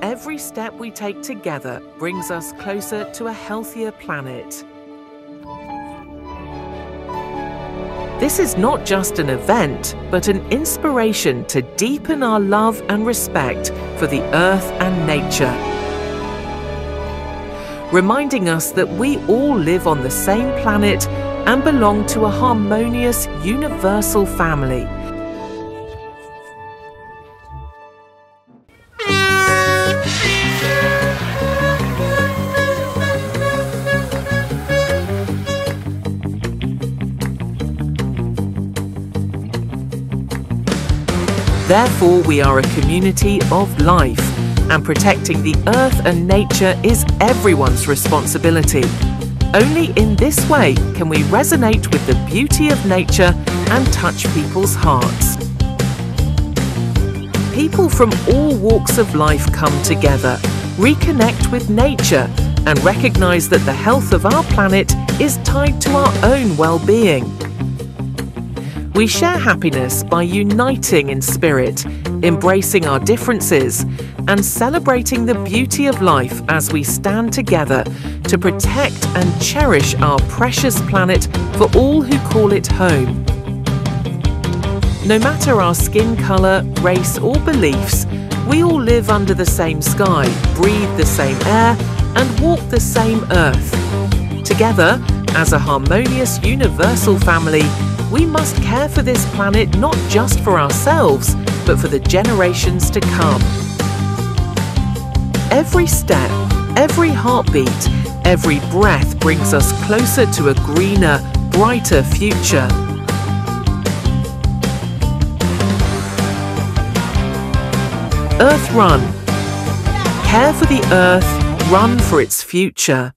every step we take together brings us closer to a healthier planet. This is not just an event, but an inspiration to deepen our love and respect for the earth and nature, reminding us that we all live on the same planet and belong to a harmonious, universal family. Therefore, we are a community of life, and protecting the earth and nature is everyone's responsibility. Only in this way can we resonate with the beauty of nature and touch people's hearts. People from all walks of life come together, reconnect with nature, and recognize that the health of our planet is tied to our own well-being. We share happiness by uniting in spirit, embracing our differences, and celebrating the beauty of life as we stand together to protect and cherish our precious planet for all who call it home. No matter our skin color, race, or beliefs, we all live under the same sky, breathe the same air, and walk the same earth. Together, as a harmonious universal family, we must care for this planet not just for ourselves, but for the generations to come. Every step, every heartbeat, every breath brings us closer to a greener, brighter future. Earth Run. Care for the earth, run for its future.